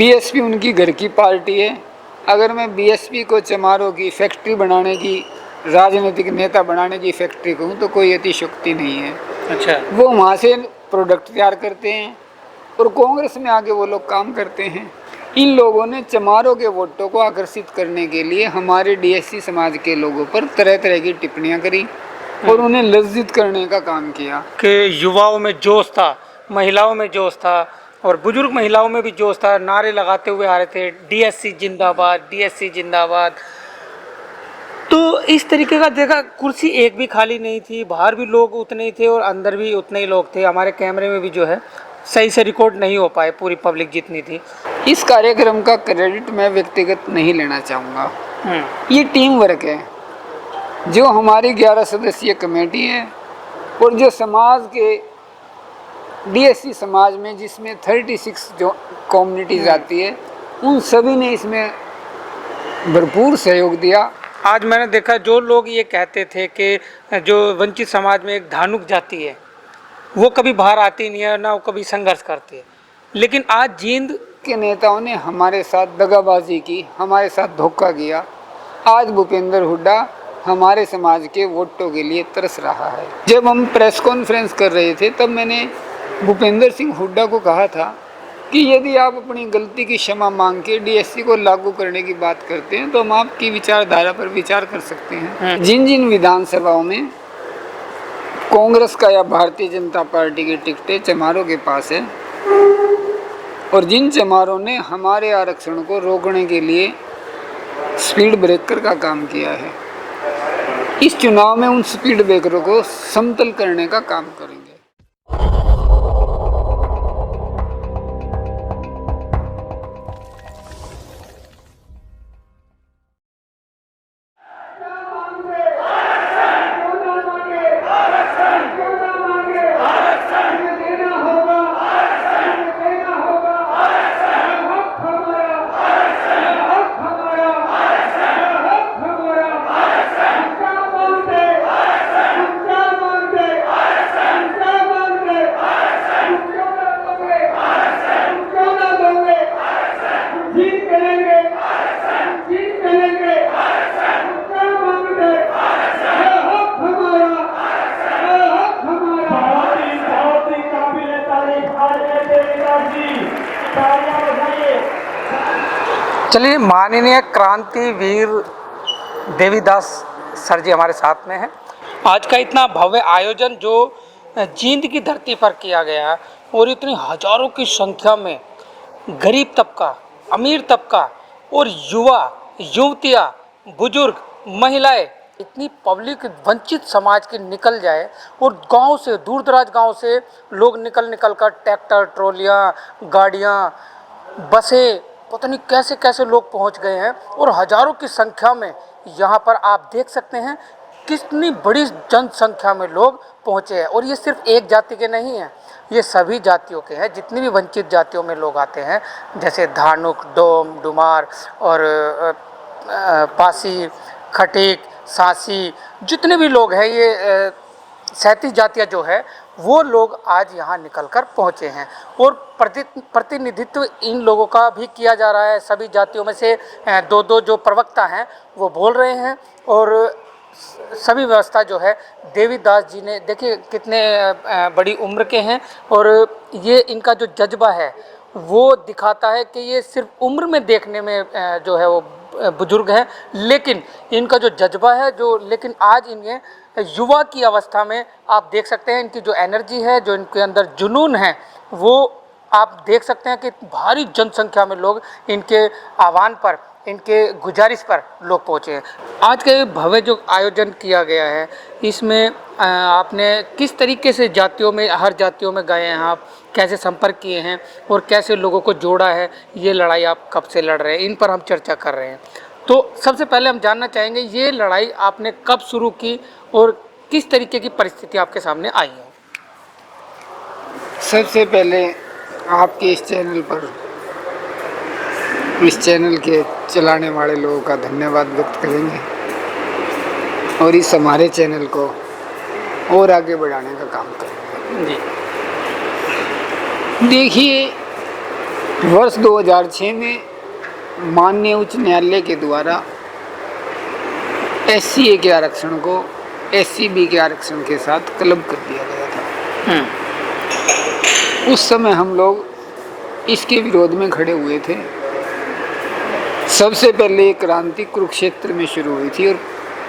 BSP उनकी घर की पार्टी है। अगर मैं बीएसपी को चमारों की फैक्ट्री बनाने की, राजनीतिक नेता बनाने की फैक्ट्री कहूँ तो कोई अतिशयोक्ति नहीं है। अच्छा, वो वहाँ से प्रोडक्ट तैयार करते हैं और कांग्रेस में आके वो लोग काम करते हैं। इन लोगों ने चमारों के वोटों को आकर्षित करने के लिए हमारे डीएससी समाज के लोगों पर तरह तरह की टिप्पणियां करी और उन्हें लज्जित करने का काम किया कि युवाओं में जोश था, महिलाओं में जोश था और बुजुर्ग महिलाओं में भी जोश था, नारे लगाते हुए आ रहे थे डीएससी जिंदाबाद, डीएससी जिंदाबाद। तो इस तरीके का देखा, कुर्सी एक भी खाली नहीं थी, बाहर भी लोग उतने ही थे और अंदर भी उतने ही लोग थे। हमारे कैमरे में भी जो है सही से रिकॉर्ड नहीं हो पाए, पूरी पब्लिक जितनी थी। इस कार्यक्रम का क्रेडिट मैं व्यक्तिगत नहीं लेना चाहूँगा। ये टीम वर्क है। जो हमारी 11 सदस्यीय कमेटी है और जो समाज के डीएससी समाज में जिसमें 36 जो कम्युनिटीज आती है, उन सभी ने इसमें भरपूर सहयोग दिया। आज मैंने देखा जो लोग ये कहते थे कि जो वंचित समाज में एक धानुक जाति है वो कभी बाहर आती नहीं है, ना वो कभी संघर्ष करती है, लेकिन आज जींद के नेताओं ने हमारे साथ दगाबाजी की, हमारे साथ धोखा किया। आज भूपेंद्र हुड्डा हमारे समाज के वोटों के लिए तरस रहा है। जब हम प्रेस कॉन्फ्रेंस कर रहे थे तब मैंने भूपेंद्र सिंह हुड्डा को कहा था कि यदि आप अपनी गलती की क्षमा मांग के डीएससी को लागू करने की बात करते हैं तो हम आपकी विचारधारा पर विचार कर सकते हैं। जिन जिन विधानसभाओं में कांग्रेस का या भारतीय जनता पार्टी की टिकटें चमारों के पास है और जिन चमारों ने हमारे आरक्षण को रोकने के लिए स्पीड ब्रेकर का काम किया है, इस चुनाव में उन स्पीड ब्रेकरों को समतल करने का काम करेंगे। चलिए, माननीय क्रांतिवीर देवीदास सर जी हमारे साथ में हैं। आज का इतना भव्य आयोजन जो जींद की धरती पर किया गया और इतनी हजारों की संख्या में गरीब तबका, अमीर तबका और युवा, युवतियाँ, बुजुर्ग, महिलाएं, इतनी पब्लिक वंचित समाज की निकल जाए और गांव से, दूर दराज गांव से लोग निकल कर ट्रैक्टर, ट्रॉलियाँ, गाड़ियाँ, बसें, पता नहीं कैसे कैसे लोग पहुंच गए हैं और हजारों की संख्या में यहाँ पर आप देख सकते हैं कितनी बड़ी जनसंख्या में लोग पहुँचे हैं। और ये सिर्फ एक जाति के नहीं हैं, ये सभी जातियों के हैं। जितनी भी वंचित जातियों में लोग आते हैं, जैसे धानुक, डोम, डुमार और पासी, खटीक, सांसी, जितने भी लोग हैं, ये 37 जातियाँ जो है वो लोग आज यहाँ निकल कर पहुँचे हैं और प्रतिनिधित्व इन लोगों का भी किया जा रहा है। सभी जातियों में से दो दो जो प्रवक्ता हैं वो बोल रहे हैं और सभी व्यवस्था जो है देवीदास जी ने, देखिए कितने बड़ी उम्र के हैं और ये इनका जो जज्बा है वो दिखाता है कि ये सिर्फ उम्र में देखने में जो है वो बुजुर्ग हैं, लेकिन इनका जो जज्बा है जो, लेकिन आज इन्हें युवा की अवस्था में आप देख सकते हैं इनकी जो एनर्जी है, जो इनके अंदर जुनून है, वो आप देख सकते हैं कि भारी जनसंख्या में लोग इनके आह्वान पर, इनके गुजारिश पर लोग पहुँचे हैं। आज का ये भव्य जो आयोजन किया गया है, इसमें आपने किस तरीके से जातियों में, हर जातियों में गए हैं आप, कैसे संपर्क किए हैं और कैसे लोगों को जोड़ा है, ये लड़ाई आप कब से लड़ रहे हैं, इन पर हम चर्चा कर रहे हैं। तो सबसे पहले हम जानना चाहेंगे ये लड़ाई आपने कब शुरू की और किस तरीके की परिस्थिति आपके सामने आई है? सबसे पहले आपके इस चैनल पर, इस चैनल के चलाने वाले लोगों का धन्यवाद व्यक्त करेंगे और इस हमारे चैनल को और आगे बढ़ाने का काम करेंगे। जी देखिए, वर्ष 2006 में माननीय उच्च न्यायालय के द्वारा SCA के आरक्षण को SCB के आरक्षण के साथ क्लब कर दिया गया था। उस समय हम लोग इसके विरोध में खड़े हुए थे। सबसे पहले ये क्रांति कुरुक्षेत्र में शुरू हुई थी और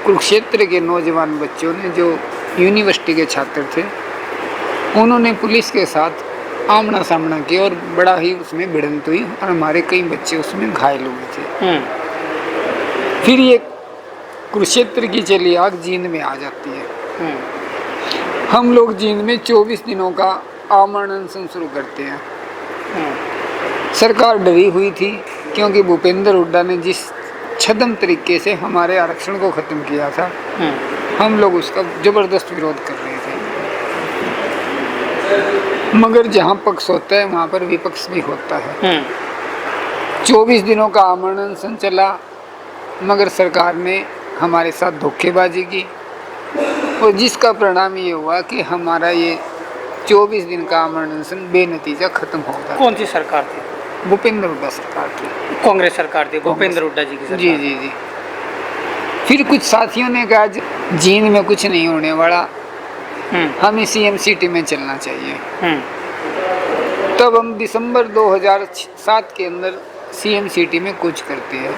कुरुक्षेत्र के नौजवान बच्चों ने, जो यूनिवर्सिटी के छात्र थे, उन्होंने पुलिस के साथ आमना सामना किया और बड़ा ही उसमें भिड़ंत हुई और हमारे कई बच्चे उसमें घायल हुए थे। फिर ये कुरुक्षेत्र की चली आग जींद में आ जाती है। हम लोग जींद में 24 दिनों का आमरण अनशन शुरू करते हैं। सरकार डरी हुई थी क्योंकि भूपेंद्र हुड्डा ने जिस छद्म तरीके से हमारे आरक्षण को ख़त्म किया था, हम लोग उसका ज़बरदस्त विरोध कर रहे थे। मगर जहाँ पक्ष होता है वहाँ पर विपक्ष भी होता है। 24 दिनों का आमरण अनशन चला, मगर सरकार ने हमारे साथ धोखेबाजी की और जिसका परिणाम ये हुआ कि हमारा ये 24 दिन का आमरण अनशन बेनतीजा खत्म हो गया। कौन सी सरकार थी? भूपेंद्र हुड्डा सरकार थी, कांग्रेस सरकार थी, भूपेंद्र हुड्डा जी की सरकार। जी जी जी। फिर कुछ साथियों ने कहा जींद में कुछ नहीं होने वाला, हमें CM सिटी में चलना चाहिए। तब हम दिसंबर 2007 के अंदर CM सिटी में कूच करते हैं।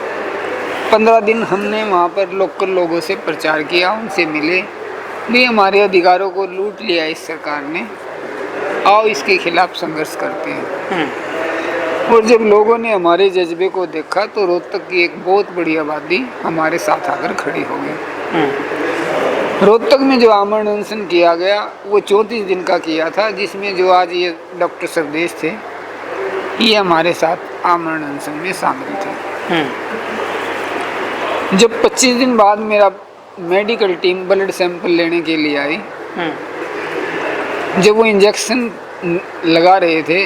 15 दिन हमने वहाँ पर लोकल लोगों से प्रचार किया, उनसे मिले, भी हमारे अधिकारों को लूट लिया इस सरकार ने, आओ इसके खिलाफ संघर्ष करते हैं। और जब लोगों ने हमारे जज्बे को देखा तो रोहतक की एक बहुत बड़ी आबादी हमारे साथ आकर खड़ी हो गई। रोहतक में जो आमरण अनशन किया गया वो 34 दिन का किया था, जिसमें जो आज ये डॉक्टर सरदेश थे, ये हमारे साथ आमरण अनशन में शामिल थे। जब 25 दिन बाद मेरा मेडिकल टीम ब्लड सैंपल लेने के लिए आई, जब वो इंजेक्शन लगा रहे थे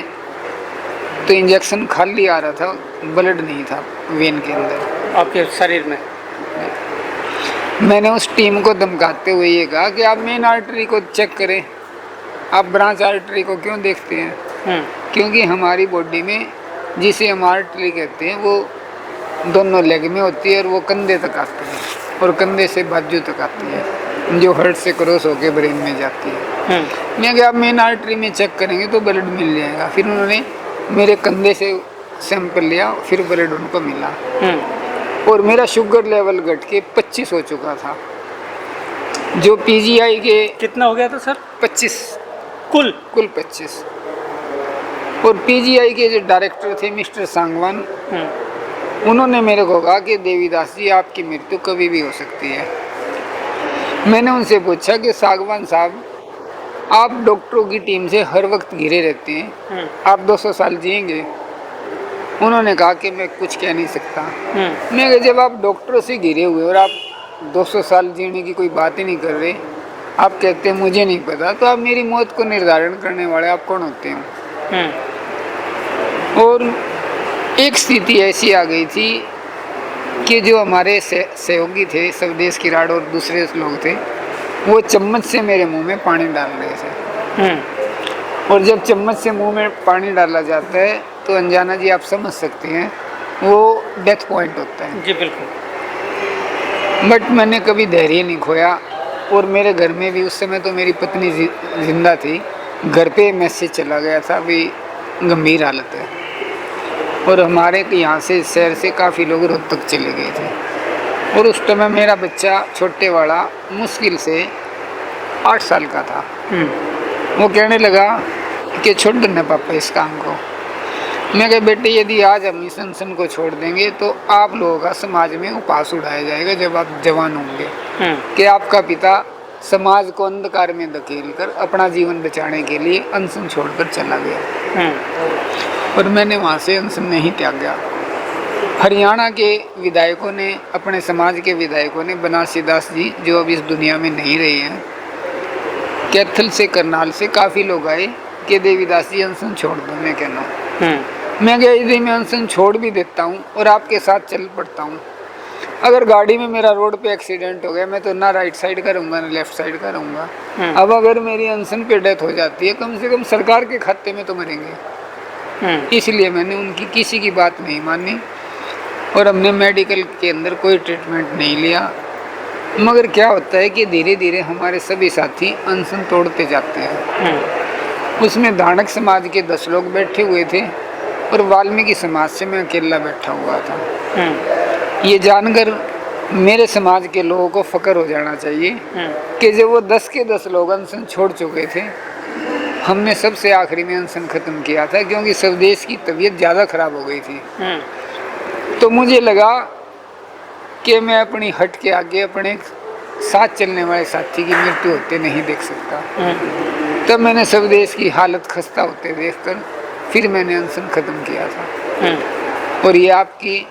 तो इंजेक्शन खाली आ रहा था, ब्लड नहीं था वेन के अंदर, आपके शरीर में। मैंने उस टीम को धमकाते हुए ये कहा कि आप मेन आर्टरी को चेक करें, आप ब्रांच आर्टरी को क्यों देखते हैं? क्योंकि हमारी बॉडी में जिसे हम आर्टरी कहते हैं वो दोनों लेग में होती है और वो कंधे तक आती है और कंधे से बाजू तक आती है, जो हार्ट से क्रॉस होकर ब्रेन में जाती है। मैं कि आप मेन आर्टरी में चेक करेंगे तो ब्लड मिल जाएगा। फिर उन्होंने मेरे कंधे से सैंपल लिया, फिर ब्लड उनको मिला और मेरा शुगर लेवल घट के 25 हो चुका था। जो PGI के कितना हो गया था सर? 25 कुल 25। और PGI के जो डायरेक्टर थे मिस्टर सांगवान, उन्होंने मेरे को कहा कि देवीदास जी आपकी मृत्यु कभी भी हो सकती है। मैंने उनसे पूछा कि सांगवान साहब, आप डॉक्टरों की टीम से हर वक्त घिरे रहते हैं, आप 200 साल जिएंगे? उन्होंने कहा कि मैं कुछ कह नहीं सकता। मैं कहा जब आप डॉक्टरों से घिरे हुए और आप 200 साल जीने की कोई बात ही नहीं कर रहे, आप कहते हैं मुझे नहीं पता, तो आप मेरी मौत को निर्धारण करने वाले आप कौन होते हैं? और एक स्थिति ऐसी आ गई थी कि जो हमारे सहयोगी थे, स्वदेश किराड़ और दूसरे लोग थे, वो चम्मच से मेरे मुंह में पानी डाल रहे थे। और जब चम्मच से मुंह में पानी डाला जाता है तो अनजाना जी आप समझ सकते हैं वो डेथ पॉइंट होता है। जी बिल्कुल। बट मैंने कभी धैर्य नहीं खोया और मेरे घर में भी उस समय तो मेरी पत्नी जिंदा थी, घर पे मैसेज चला गया था भी गंभीर हालत है। और हमारे यहाँ से शहर से काफ़ी लोग रोहतक चले गए थे और उस समय मेरा बच्चा छोटे वाला मुश्किल से 8 साल का था। वो कहने लगा कि छोड़ देना पापा इस काम को। मैं कहा बेटे यदि आज हम इस अनशन को छोड़ देंगे तो आप लोगों का समाज में उपास उड़ाया जाएगा जब आप जवान होंगे कि आपका पिता समाज को अंधकार में धकेल कर अपना जीवन बचाने के लिए अनशन छोड़कर चला गया। और मैंने वहाँ से अनशन नहीं त्यागा। हरियाणा के विधायकों ने, अपने समाज के विधायकों ने, बनारसी दास जी जो अब इस दुनिया में नहीं रहे हैं, कैथल से करनाल से काफ़ी लोग आए कि देवीदास जी अनशन छोड़ दो। मैं कहना मैं क्या यदि मैं अनशन छोड़ भी देता हूँ और आपके साथ चल पड़ता हूँ, अगर गाड़ी में मेरा रोड पे एक्सीडेंट हो गया, मैं तो ना राइट साइड का रहूँगा ना लेफ्ट साइड का रहूँगा। अब अगर मेरी अनशन पे डेथ हो जाती है, कम से कम सरकार के खाते में तो मरेंगे। इसलिए मैंने उनकी किसी की बात नहीं मानी और हमने मेडिकल के अंदर कोई ट्रीटमेंट नहीं लिया। मगर क्या होता है कि धीरे धीरे हमारे सभी साथी अनशन तोड़ते जाते हैं। उसमें धानक समाज के 10 लोग बैठे हुए थे और वाल्मीकि समाज से मैं अकेला बैठा हुआ था। ये जानकर मेरे समाज के लोगों को फक्र हो जाना चाहिए कि जब वो 10 के 10 लोग अनशन छोड़ चुके थे, हमने सबसे आखिरी में अनशन खत्म किया था, क्योंकि स्वदेश की तबीयत ज़्यादा खराब हो गई थी। तो मुझे लगा कि मैं अपनी हट के आगे अपने साथ चलने वाले साथी की मृत्यु होते नहीं देख सकता। तब मैंने स्वदेश की हालत खस्ता होते देखकर फिर मैंने अनशन खत्म किया था। और ये आपकी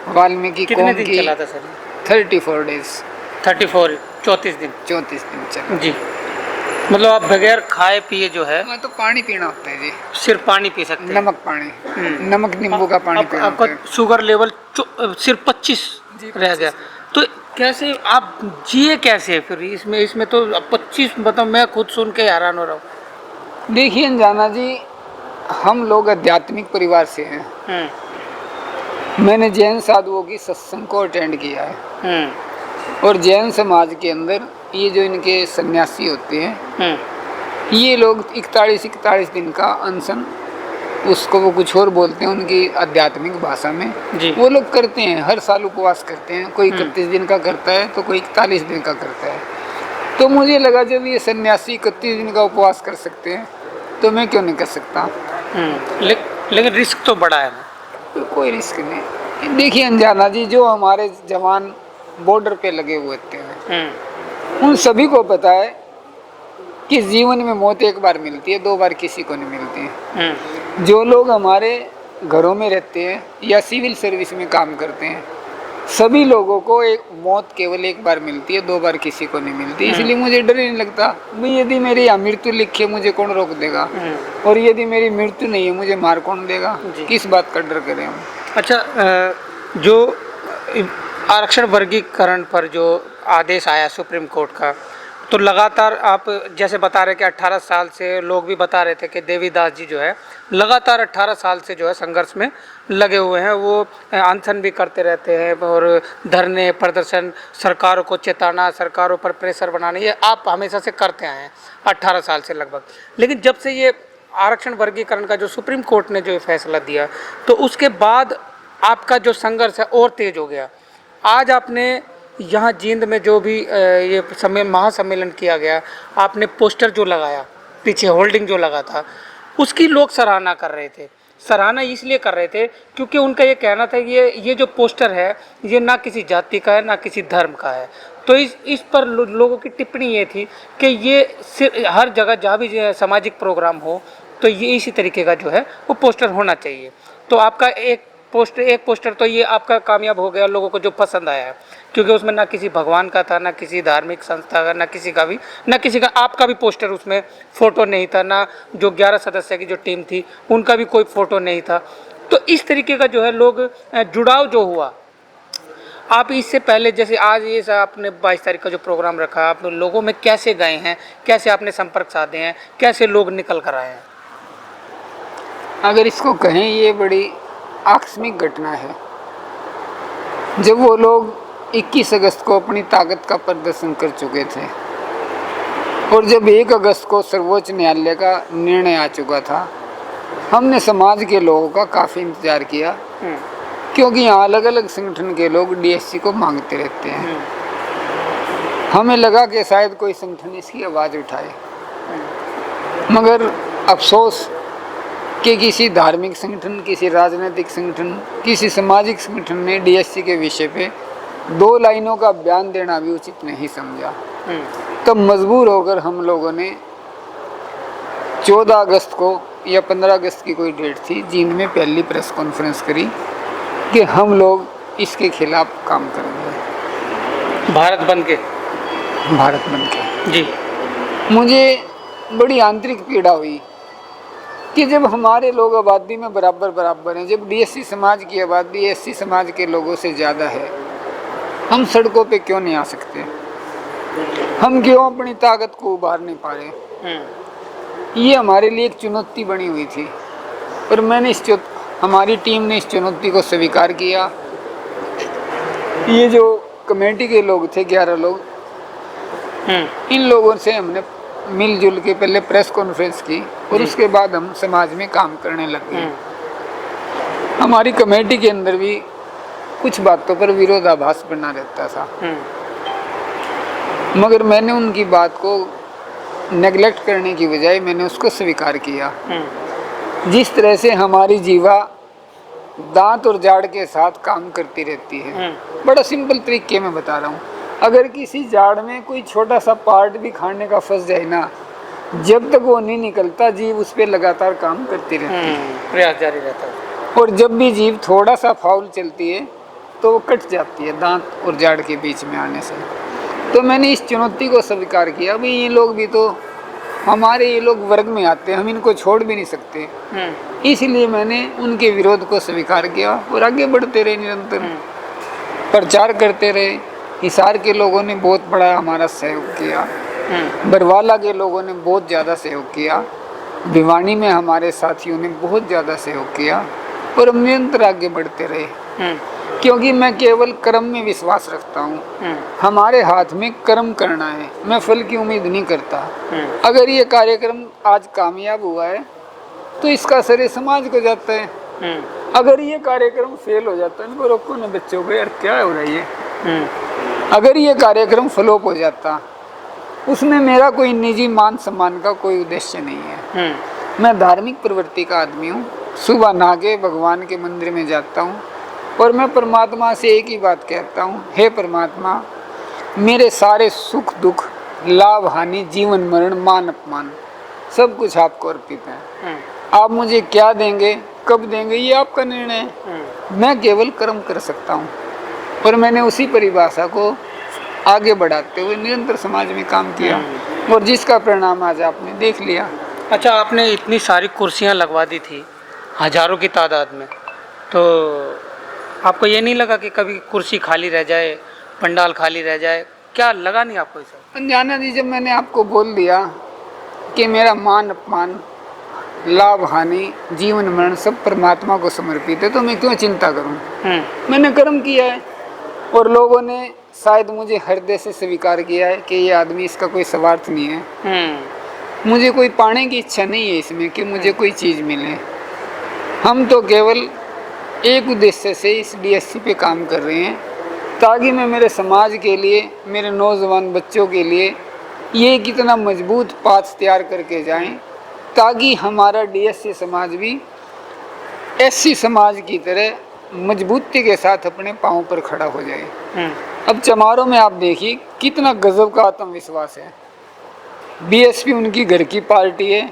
वाल्मीकि कौम की चला था सर? 34 डेज, 34 दिन चला। जी। मतलब आप बगैर खाए पिए जो है, मैं तो पानी पीना होता है जी, सिर्फ पानी पी सकते हैं। नमक पानी, नमक नींबू का पानी पीना आपका होता है। शुगर लेवल सिर्फ 25 रह गया, तो कैसे आप जिए कैसे फिर इसमें तो 25, मतलब मैं खुद सुन के हैरान हो रहा हूँ। देखिए अनजाना जी, हम लोग आध्यात्मिक परिवार से हैं। मैंने जैन साधुओं की सत्संग को अटेंड किया है और जैन समाज के अंदर ये जो इनके सन्यासी होते हैं, ये लोग 41 दिन का अनशन, उसको वो कुछ और बोलते हैं उनकी आध्यात्मिक भाषा में, वो लोग करते हैं। हर साल उपवास करते हैं, कोई 31 दिन का करता है तो कोई 41 दिन का करता है। तो मुझे लगा जब ये सन्यासी 31 दिन का उपवास कर सकते हैं तो मैं क्यों नहीं कर सकता। लेकिन रिस्क तो बड़ा है। तो कोई रिस्क नहीं। देखिए अनजाना जी, जो हमारे जवान बॉर्डर पे लगे हुए होते हैं, उन सभी को पता है कि जीवन में मौत एक बार मिलती है, 2 बार किसी को नहीं मिलती है। जो लोग हमारे घरों में रहते हैं या सिविल सर्विस में काम करते हैं, सभी लोगों को एक मौत केवल एक बार मिलती है, 2 बार किसी को नहीं मिलती। इसलिए मुझे डर ही नहीं लगता भाई, यदि मेरी यहाँ मृत्यु लिखी है मुझे कौन रोक देगा, और यदि मेरी मृत्यु नहीं है मुझे मार कौन देगा। किस बात का डर करें हम। अच्छा, जो आरक्षण वर्गीकरण पर जो आदेश आया सुप्रीम कोर्ट का, तो लगातार आप जैसे बता रहे कि 18 साल से लोग भी बता रहे थे कि देवीदास जी जो है लगातार 18 साल से जो है संघर्ष में लगे हुए हैं। वो अनशन भी करते रहते हैं और धरने प्रदर्शन, सरकारों को चेताना, सरकारों पर प्रेशर बनाना, ये आप हमेशा से करते आए हैं 18 साल से लगभग। लेकिन जब से ये आरक्षण वर्गीकरण का जो सुप्रीम कोर्ट ने जो फैसला दिया, तो उसके बाद आपका जो संघर्ष है और तेज हो गया। आज आपने यहाँ जींद में जो भी ये महासम्मेलन किया गया, आपने पोस्टर जो लगाया, पीछे होल्डिंग जो लगा था, उसकी लोग सराहना कर रहे थे। सराहना इसलिए कर रहे थे क्योंकि उनका ये कहना था कि ये जो पोस्टर है ये ना किसी जाति का है ना किसी धर्म का है। तो इस पर लोगों की टिप्पणी ये थी कि ये हर जगह जहाँ भी सामाजिक प्रोग्राम हो तो ये इसी तरीके का जो है वो पोस्टर होना चाहिए। तो आपका एक पोस्टर तो ये आपका कामयाब हो गया, लोगों को जो पसंद आया है, क्योंकि उसमें ना किसी भगवान का था, ना किसी धार्मिक संस्था का, ना किसी का आपका भी पोस्टर उसमें फ़ोटो नहीं था, ना जो 11 सदस्य की जो टीम थी उनका भी कोई फ़ोटो नहीं था। तो इस तरीके का जो है लोग जुड़ाव जो हुआ, आप इससे पहले जैसे आज ये आपने 22 तारीख का जो प्रोग्राम रखा, आप लोगों में कैसे गए हैं, कैसे आपने संपर्क साधे हैं, कैसे लोग निकल कर आए हैं? अगर इसको कहें ये बड़ी आकस्मिक घटना है। जब वो लोग 21 अगस्त को अपनी ताकत का प्रदर्शन कर चुके थे और जब 1 अगस्त को सर्वोच्च न्यायालय का निर्णय आ चुका था, हमने समाज के लोगों का काफ़ी इंतज़ार किया, क्योंकि यहाँ अलग अलग संगठन के लोग डीएससी को मांगते रहते हैं। हमें लगा कि शायद कोई संगठन इसकी आवाज़ उठाए, मगर अफसोस कि किसी धार्मिक संगठन, किसी राजनीतिक संगठन, किसी सामाजिक संगठन ने डीएससी के विषय पे 2 लाइनों का बयान देना भी उचित नहीं समझा। तब मजबूर होकर हम लोगों ने 14 अगस्त को या 15 अगस्त की कोई डेट थी, जींद में पहली प्रेस कॉन्फ्रेंस करी कि हम लोग इसके खिलाफ काम करेंगे, भारत बंद के जी। मुझे बड़ी आंतरिक पीड़ा हुई कि जब हमारे लोग आबादी में बराबर हैं, जब डीएससी समाज की आबादी एससी समाज के लोगों से ज़्यादा है, हम सड़कों पे क्यों नहीं आ सकते? हम क्यों अपनी ताकत को उभार नहीं पा रहे? ये हमारे लिए एक चुनौती बनी हुई थी। और मैंने हमारी टीम ने इस चुनौती को स्वीकार किया। ये जो कमेटी के लोग थे 11 लोग, इन लोगों से हमने मिलजुल के पहले प्रेस कॉन्फ्रेंस की और उसके बाद हम समाज में काम करने लग गए। हमारी कमेटी के अंदर भी कुछ बातों पर विरोधाभास बना रहता था, मगर मैंने उनकी बात को नेगलेक्ट करने की बजाय मैंने उसको स्वीकार किया। जिस तरह से हमारी जीवा दांत और जाड़ के साथ काम करती रहती है, बड़ा सिंपल तरीके में बता रहा हूँ। अगर किसी जाड़ में कोई छोटा सा पार्ट भी खाने का फंस जाए ना, जब तक वो नहीं निकलता जीव उस पर लगातार काम करती रहती है, प्रयास जारी रहता है। और जब भी जीव थोड़ा सा फाउल चलती है तो वो कट जाती है दांत और जाड़ के बीच में आने से। तो मैंने इस चुनौती को स्वीकार किया। भाई ये लोग भी तो हमारे ये लोग वर्ग में आते हैं, हम इनको छोड़ भी नहीं सकते। इसलिए मैंने उनके विरोध को स्वीकार किया और आगे बढ़ते रहे, निरंतर प्रचार करते रहे। हिसार के लोगों ने बहुत बड़ा हमारा सहयोग किया, बरवाला के लोगों ने बहुत ज़्यादा सहयोग किया, भिवानी में हमारे साथियों ने बहुत ज़्यादा सहयोग किया और हम निरंतर आगे बढ़ते रहे। क्योंकि मैं केवल कर्म में विश्वास रखता हूँ। हमारे हाथ में कर्म करना है, मैं फल की उम्मीद नहीं करता। अगर ये कार्यक्रम आज कामयाब हुआ है तो इसका असर समाज को जाता है। अगर ये कार्यक्रम फेल हो जाता है, इनको रोको ना बच्चों को, यार क्या हो रहा है ये। अगर ये कार्यक्रम फ्लॉप हो जाता, उसमें मेरा कोई निजी मान सम्मान का कोई उद्देश्य नहीं है। मैं धार्मिक प्रवृत्ति का आदमी हूँ। सुबह नहा के भगवान के मंदिर में जाता हूँ और मैं परमात्मा से एक ही बात कहता हूँ, हे परमात्मा, मेरे सारे सुख दुख, लाभ हानि, जीवन मरण, मान अपमान सब कुछ आपको अर्पित है। आप मुझे क्या देंगे, कब देंगे, ये आपका निर्णय है। मैं केवल कर्म कर सकता हूँ। और मैंने उसी परिभाषा को आगे बढ़ाते हुए निरंतर समाज में काम किया और जिसका परिणाम आज आपने देख लिया। अच्छा, आपने इतनी सारी कुर्सियाँ लगवा दी थी हजारों की तादाद में, तो आपको ये नहीं लगा कि कभी कुर्सी खाली रह जाए, पंडाल खाली रह जाए? क्या लगा नहीं आपको ऐसा? अनजाना जी, जब मैंने आपको बोल दिया कि मेरा मान अपमान, लाभ हानि, जीवन मरण सब परमात्मा को समर्पित है, तो मैं क्यों चिंता करूं। मैंने कर्म किया है और लोगों ने शायद मुझे हृदय से स्वीकार किया है कि ये आदमी, इसका कोई स्वार्थ नहीं है। मुझे कोई पाने की इच्छा नहीं है इसमें कि मुझे कोई चीज़ मिले। हम तो केवल एक उद्देश्य से इस डीएससी पे काम कर रहे हैं, ताकि मैं मेरे समाज के लिए, मेरे नौजवान बच्चों के लिए ये कितना मजबूत पाथ तैयार करके जाएं, ताकि हमारा डीएससी समाज भी एससी समाज की तरह मजबूती के साथ अपने पाँव पर खड़ा हो जाए। अब चमारों में आप देखिए कितना गजब का आत्मविश्वास है। बीएसपी उनकी घर की पार्टी है।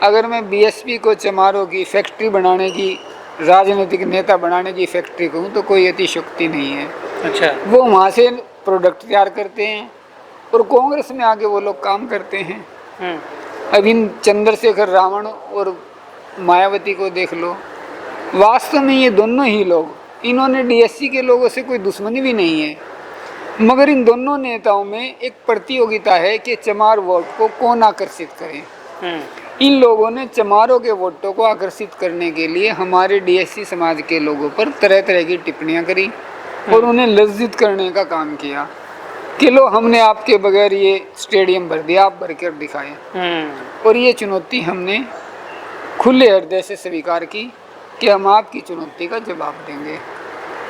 अगर मैं बीएसपी को चमारों की फैक्ट्री बनाने की, राजनीतिक नेता बनाने की फैक्ट्री कहूँ तो कोई अतिशयोक्ति नहीं है। अच्छा, वो वहाँ से प्रोडक्ट तैयार करते हैं और कांग्रेस में आके वो लोग काम करते हैं। अब इन चंद्रशेखर रावण और मायावती को देख लो, वास्तव में ये दोनों ही लोग, इन्होंने डीएससी के लोगों से कोई दुश्मनी भी नहीं है, मगर इन दोनों नेताओं में एक प्रतियोगिता है कि चमार वोट को कौन आकर्षित करे। इन लोगों ने चमारों के वोटों को आकर्षित करने के लिए हमारे डीएससी समाज के लोगों पर तरह तरह की टिप्पणियां करी और उन्हें लज्जित करने का काम किया कि लो, हमने आपके बगैर ये स्टेडियम भर दिया, आप भर कर दिखाएं। और ये चुनौती हमने खुले हृदय से स्वीकार की कि हम आपकी चुनौती का जवाब देंगे।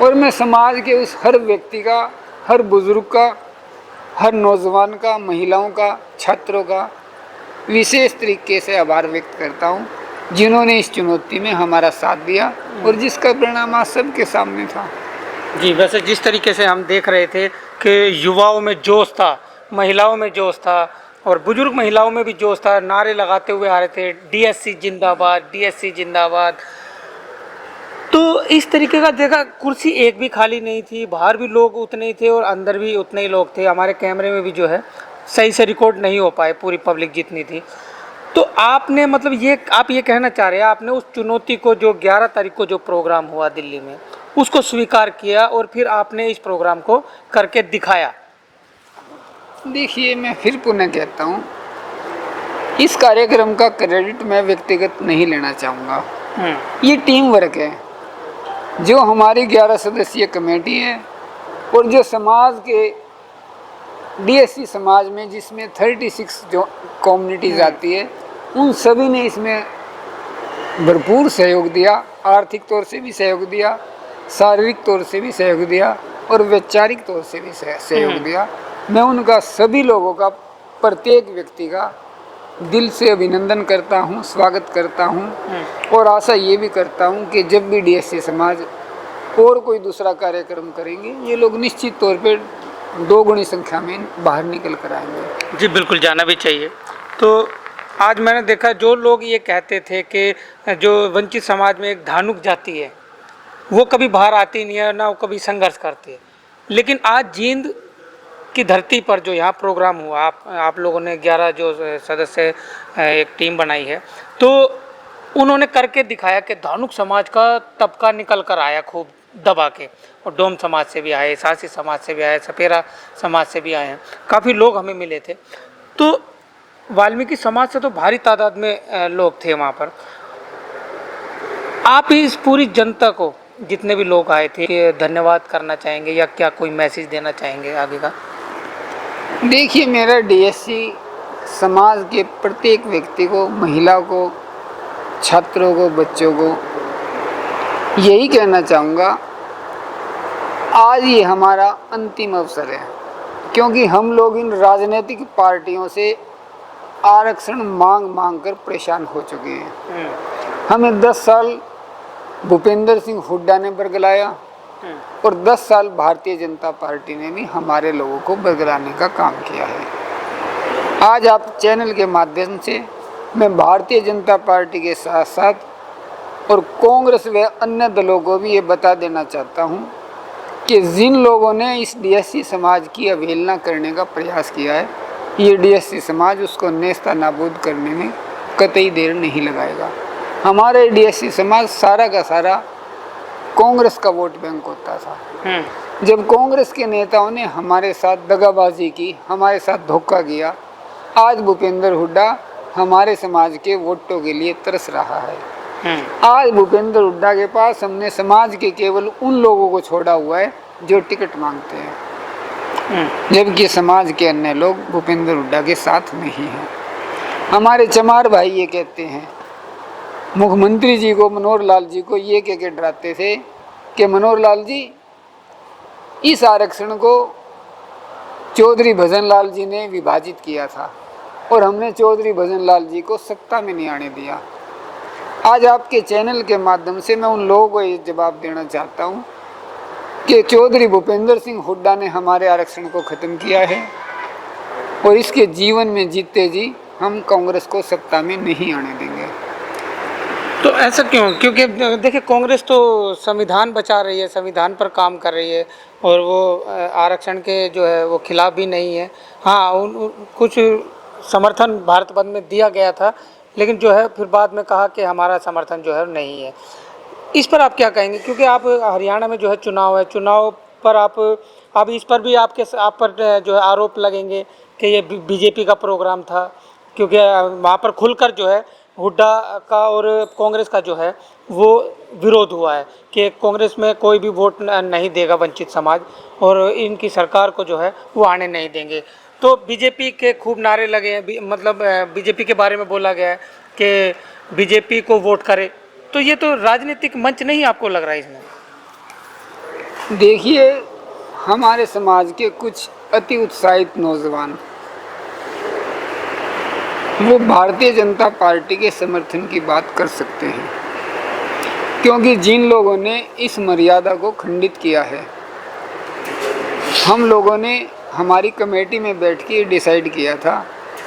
और मैं समाज के उस हर व्यक्ति का, हर बुजुर्ग का, हर नौजवान का, महिलाओं का, छात्रों का विशेष तरीके से आभार व्यक्त करता हूँ, जिन्होंने इस चुनौती में हमारा साथ दिया और जिसका परिणाम आज सबके सामने था। जी, वैसे जिस तरीके से हम देख रहे थे कि युवाओं में जोश था, महिलाओं में जोश था और बुजुर्ग महिलाओं में भी जोश था, नारे लगाते हुए आ रहे थे, डीएससी जिंदाबाद, डीएससी जिंदाबाद। तो इस तरीके का देखा, कुर्सी एक भी खाली नहीं थी, बाहर भी लोग उतने ही थे और अंदर भी उतने ही लोग थे। हमारे कैमरे में भी जो है सही से रिकॉर्ड नहीं हो पाए पूरी पब्लिक जितनी थी। तो आपने मतलब ये, आप ये कहना चाह रहे हैं, आपने उस चुनौती को, जो 11 तारीख को जो प्रोग्राम हुआ दिल्ली में, उसको स्वीकार किया और फिर आपने इस प्रोग्राम को करके दिखाया। देखिए, मैं फिर पुनः कहता हूँ, इस कार्यक्रम का क्रेडिट मैं व्यक्तिगत नहीं लेना चाहूँगा। ये टीम वर्क है। जो हमारी 11 सदस्यीय कमेटी है और जो समाज के डीएससी समाज में जिसमें 36 जो कम्युनिटीज आती है, उन सभी ने इसमें भरपूर सहयोग दिया। आर्थिक तौर से भी सहयोग दिया, शारीरिक तौर से भी सहयोग दिया और वैचारिक तौर से भी सहयोग दिया। मैं उनका सभी लोगों का, प्रत्येक व्यक्ति का दिल से अभिनंदन करता हूँ, स्वागत करता हूँ और आशा ये भी करता हूँ कि जब भी डीएससी समाज और कोई दूसरा कार्यक्रम करेंगे, ये लोग निश्चित तौर पे 2 गुनी संख्या में बाहर निकल कर आएंगे। जी बिल्कुल, जाना भी चाहिए। तो आज मैंने देखा जो लोग ये कहते थे कि जो वंचित समाज में एक धानुक जाति है वो कभी बाहर आती नहीं है, ना वो कभी संघर्ष करती है, लेकिन आज जींद की धरती पर जो यहाँ प्रोग्राम हुआ, आप लोगों ने 11 जो सदस्य एक टीम बनाई है, तो उन्होंने करके दिखाया कि धानुक समाज का तबका निकल कर आया खूब दबा के, और डोम समाज से भी आए, सासी समाज से भी आए, सपेरा समाज से भी आए हैं, काफ़ी लोग हमें मिले थे। तो वाल्मीकि समाज से तो भारी तादाद में लोग थे वहाँ पर। आप इस पूरी जनता को, जितने भी लोग आए थे, धन्यवाद करना चाहेंगे या क्या कोई मैसेज देना चाहेंगे आगे का? देखिए, मेरा डीएससी समाज के प्रत्येक व्यक्ति को, महिला को, छात्रों को, बच्चों को यही कहना चाहूँगा, आज ये हमारा अंतिम अवसर है, क्योंकि हम लोग इन राजनीतिक पार्टियों से आरक्षण मांग कर परेशान हो चुके हैं। हमें 10 साल भूपेंद्र सिंह हुड्डा ने बरगलाया और 10 साल भारतीय जनता पार्टी ने भी हमारे लोगों को बरगलाने का काम किया है। आज आप चैनल के माध्यम से मैं भारतीय जनता पार्टी के साथ साथ और कांग्रेस व अन्य दलों को भी ये बता देना चाहता हूँ कि जिन लोगों ने इस डीएससी समाज की अवहेलना करने का प्रयास किया है, ये डीएससी समाज उसको नेस्ता नाबूद करने में कतई देर नहीं लगाएगा। हमारे डीएससी समाज सारा का सारा कांग्रेस का वोट बैंक होता था। जब कांग्रेस के नेताओं ने हमारे साथ दगाबाजी की, हमारे साथ धोखा किया, आज भूपेंद्र हुड्डा हमारे समाज के वोटों के लिए तरस रहा है। आज भूपेंद्र हुड्डा के पास हमने समाज के केवल उन लोगों को छोड़ा हुआ है जो टिकट मांगते हैं, जबकि समाज के अन्य लोग भूपेंद्र हुड्डा के साथ नहीं हैं। हमारे चमार भाई ये कहते हैं, मुख्यमंत्री जी को, मनोहर लाल जी को ये कह के डराते थे कि मनोहर लाल जी, इस आरक्षण को चौधरी भजन लाल जी ने विभाजित किया था और हमने चौधरी भजन लाल जी को सत्ता में नहीं आने दिया। आज आपके चैनल के माध्यम से मैं उन लोगों को ये जवाब देना चाहता हूँ कि चौधरी भूपेंद्र सिंह हुड्डा ने हमारे आरक्षण को ख़त्म किया है और इसके जीवन में जीते जी हम कांग्रेस को सत्ता में नहीं आने देंगे। तो ऐसा क्यों? क्योंकि देखिए, कांग्रेस तो संविधान बचा रही है, संविधान पर काम कर रही है और वो आरक्षण के जो है वो खिलाफ भी नहीं है। हाँ, कुछ समर्थन भारत बंद में दिया गया था, लेकिन जो है फिर बाद में कहा कि हमारा समर्थन जो है नहीं है। इस पर आप क्या कहेंगे? क्योंकि आप हरियाणा में जो है चुनाव है, चुनाव पर आप इस पर भी आप पर जो है आरोप लगेंगे कि ये बीजेपी का प्रोग्राम था, क्योंकि वहाँ पर खुलकर जो है हुड्डा का और कांग्रेस का जो है वो विरोध हुआ है कि कांग्रेस में कोई भी वोट नहीं देगा वंचित समाज, और इनकी सरकार को जो है वो आने नहीं देंगे। तो बीजेपी के खूब नारे लगे हैं, मतलब बीजेपी के बारे में बोला गया है कि बीजेपी को वोट करे। तो ये तो राजनीतिक मंच नहीं आपको लग रहा है इसमें? देखिए, हमारे समाज के कुछ अति उत्साहित नौजवान वो भारतीय जनता पार्टी के समर्थन की बात कर सकते हैं, क्योंकि जिन लोगों ने इस मर्यादा को खंडित किया है, हम लोगों ने हमारी कमेटी में बैठ के डिसाइड किया था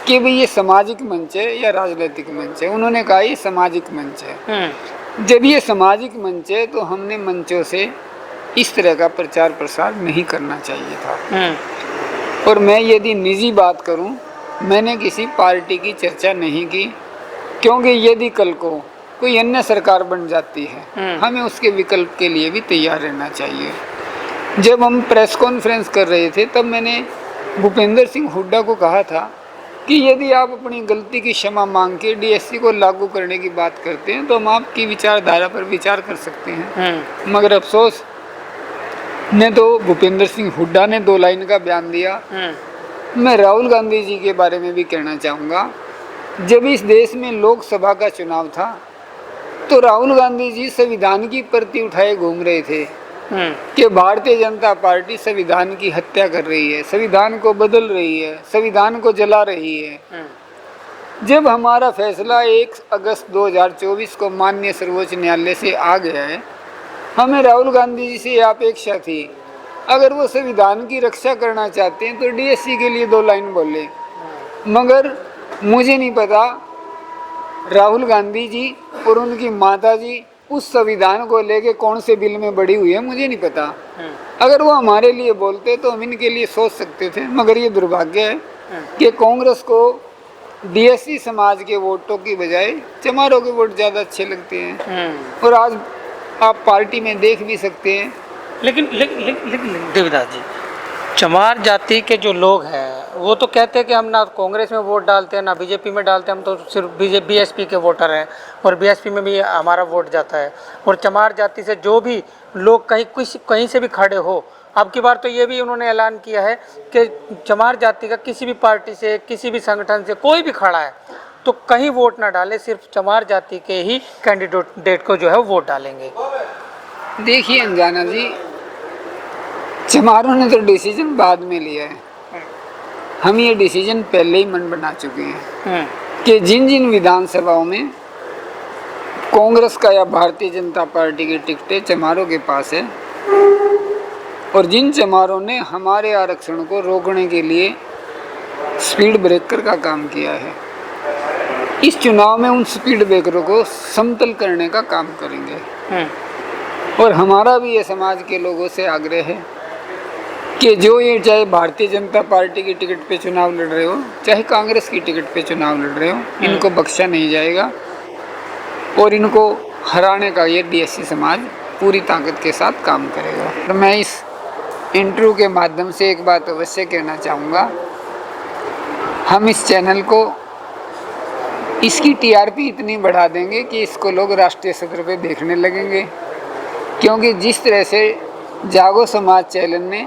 कि भाई ये सामाजिक मंच है या राजनीतिक मंच है। उन्होंने कहा ये सामाजिक मंच है। जब ये सामाजिक मंच है तो हमने मंचों से इस तरह का प्रचार प्रसार नहीं करना चाहिए था। और मैं यदि निजी बात करूं, मैंने किसी पार्टी की चर्चा नहीं की, क्योंकि यदि कल को कोई अन्य सरकार बन जाती है, हमें उसके विकल्प के लिए भी तैयार रहना चाहिए। जब हम प्रेस कॉन्फ्रेंस कर रहे थे तब मैंने भूपेंद्र सिंह हुड्डा को कहा था कि यदि आप अपनी गलती की क्षमा मांग के डीएससी को लागू करने की बात करते हैं तो हम आपकी विचारधारा पर विचार कर सकते हैं। मगर अफसोस ने तो भूपेंद्र सिंह हुड्डा ने 2 लाइन का बयान दिया। मैं राहुल गांधी जी के बारे में भी कहना चाहूँगा, जब इस देश में लोकसभा का चुनाव था तो राहुल गांधी जी संविधान की प्रति उठाए घूम रहे थे कि भारतीय जनता पार्टी संविधान की हत्या कर रही है, संविधान को बदल रही है, संविधान को जला रही है। जब हमारा फैसला 1 अगस्त 2024 को माननीय सर्वोच्च न्यायालय से आ गया है, हमें राहुल गांधी जी से अपेक्षा थी अगर वो संविधान की रक्षा करना चाहते हैं तो डीएससी के लिए 2 लाइन बोले। मगर मुझे नहीं पता राहुल गांधी जी और उनकी माता जी उस संविधान को लेके कौन से बिल में बड़ी हुई है, मुझे नहीं पता। अगर वो हमारे लिए बोलते तो हम इनके लिए सोच सकते थे। मगर ये दुर्भाग्य है कि कांग्रेस को डीएससी समाज के वोटों की बजाय चमारों के वोट ज़्यादा अच्छे लगते हैं। और आज आप पार्टी में देख भी सकते हैं। लेकिन देवीदास जी, चमार जाति के जो लोग हैं वो तो कहते हैं कि हम ना कांग्रेस में वोट डालते हैं ना बीजेपी में डालते हैं, हम तो सिर्फ बीएसपी के वोटर हैं और बीएसपी में भी हमारा वोट जाता है। और चमार जाति से जो भी लोग कहीं से भी खड़े हो, अब की बार तो ये भी उन्होंने ऐलान किया है कि चमार जाति का किसी भी पार्टी से किसी भी संगठन से कोई भी खड़ा है तो कहीं वोट ना डाले, सिर्फ चमार जाति के ही कैंडिडेट को जो है वोट डालेंगे। देखिए अंजाना जी, चमारों ने तो डिसीजन बाद में लिया है, हम ये डिसीजन पहले ही मन बना चुके हैं कि जिन जिन विधानसभाओं में कांग्रेस का या भारतीय जनता पार्टी की टिकटें चमारों के पास है और जिन चमारों ने हमारे आरक्षण को रोकने के लिए स्पीड ब्रेकर का काम किया है, इस चुनाव में उन स्पीड ब्रेकरों को समतल करने का काम करेंगे। और हमारा भी ये समाज के लोगों से आग्रह है कि जो ये चाहे भारतीय जनता पार्टी की टिकट पे चुनाव लड़ रहे हो, चाहे कांग्रेस की टिकट पे चुनाव लड़ रहे हो, इनको बख्शा नहीं जाएगा और इनको हराने का ये डीएससी समाज पूरी ताकत के साथ काम करेगा। तो मैं इस इंटरव्यू के माध्यम से एक बात अवश्य कहना चाहूँगा, हम इस चैनल को इसकी टीआरपी इतनी बढ़ा देंगे कि इसको लोग राष्ट्रीय स्तर पे देखने लगेंगे, क्योंकि जिस तरह से जागो समाज चैनल ने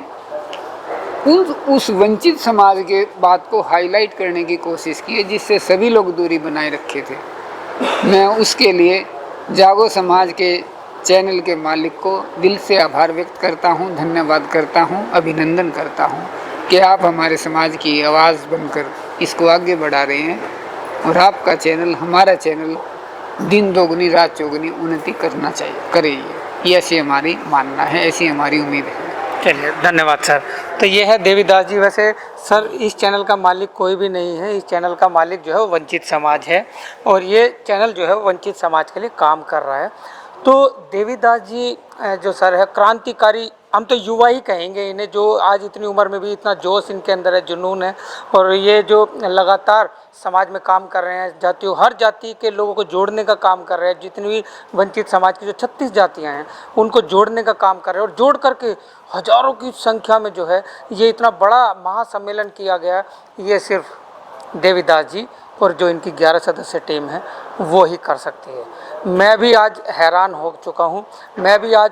उस वंचित समाज के बात को हाईलाइट करने की कोशिश की है जिससे सभी लोग दूरी बनाए रखे थे, मैं उसके लिए जागो समाज के चैनल के मालिक को दिल से आभार व्यक्त करता हूं, धन्यवाद करता हूं, अभिनंदन करता हूं कि आप हमारे समाज की आवाज़ बनकर इसको आगे बढ़ा रहे हैं और आपका चैनल, हमारा चैनल दिन दोगुनी रात चौगुनी उन्नति करना चाहिए, करेगी, ये ऐसी हमारी मानना है, ऐसी हमारी उम्मीद है। चलिए, धन्यवाद सर। तो ये है देवीदास जी। वैसे सर, इस चैनल का मालिक कोई भी नहीं है, इस चैनल का मालिक जो है वो वंचित समाज है और ये चैनल जो है वंचित समाज के लिए काम कर रहा है। तो देवीदास जी जो सर है, क्रांतिकारी, हम तो युवा ही कहेंगे इन्हें, जो आज इतनी उम्र में भी इतना जोश इनके अंदर है, जुनून है और ये जो लगातार समाज में काम कर रहे हैं, जातियों, हर जाति के लोगों को जोड़ने का काम कर रहे हैं। जितनी भी वंचित समाज की जो 36 जातियां हैं उनको जोड़ने का काम कर रहे हैं और जोड़ करके हजारों की संख्या में जो है ये इतना बड़ा महासम्मेलन किया गया, ये सिर्फ देवीदास जी और जो इनकी 11 सदस्य टीम है वो ही कर सकती है। मैं भी आज हैरान हो चुका हूँ। मैं भी आज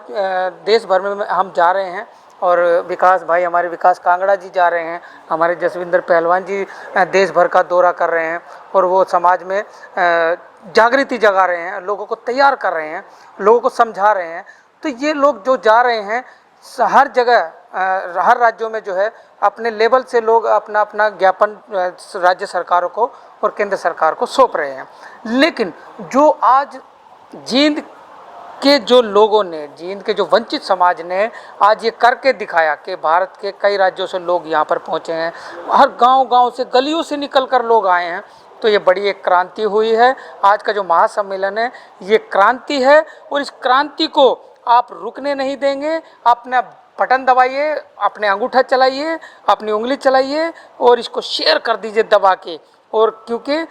देश भर में हम जा रहे हैं और विकास भाई, हमारे विकास कांगड़ा जी जा रहे हैं, हमारे जसविंदर पहलवान जी देश भर का दौरा कर रहे हैं और वो समाज में जागृति जगा रहे हैं, लोगों को तैयार कर रहे हैं, लोगों को समझा रहे हैं। तो ये लोग जो जा रहे हैं हर जगह, हर राज्यों में जो है अपने लेवल से लोग अपना अपना ज्ञापन राज्य सरकारों को और केंद्र सरकार को सौंप रहे हैं। लेकिन जो आज जींद के जो लोगों ने, जींद के जो वंचित समाज ने आज ये करके दिखाया कि भारत के कई राज्यों से लोग यहाँ पर पहुँचे हैं, हर गांव से, गलियों से निकल कर लोग आए हैं, तो ये बड़ी एक क्रांति हुई है। आज का जो महासम्मेलन है ये क्रांति है और इस क्रांति को आप रुकने नहीं देंगे। अपना बटन दबाइए, अपने अंगूठा चलाइए, अपनी उंगली चलाइए और इसको शेयर कर दीजिए दबा के। और क्योंकि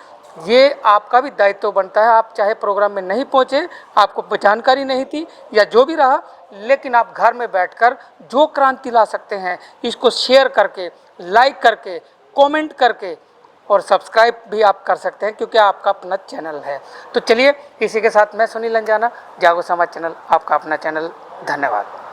ये आपका भी दायित्व बनता है, आप चाहे प्रोग्राम में नहीं पहुँचे, आपको जानकारी नहीं थी या जो भी रहा, लेकिन आप घर में बैठकर जो क्रांति ला सकते हैं इसको शेयर करके, लाइक करके, कमेंट करके और सब्सक्राइब भी आप कर सकते हैं क्योंकि आपका अपना चैनल है। तो चलिए इसी के साथ मैं सुनील अंजाना, जागो समाज चैनल, आपका अपना चैनल। धन्यवाद।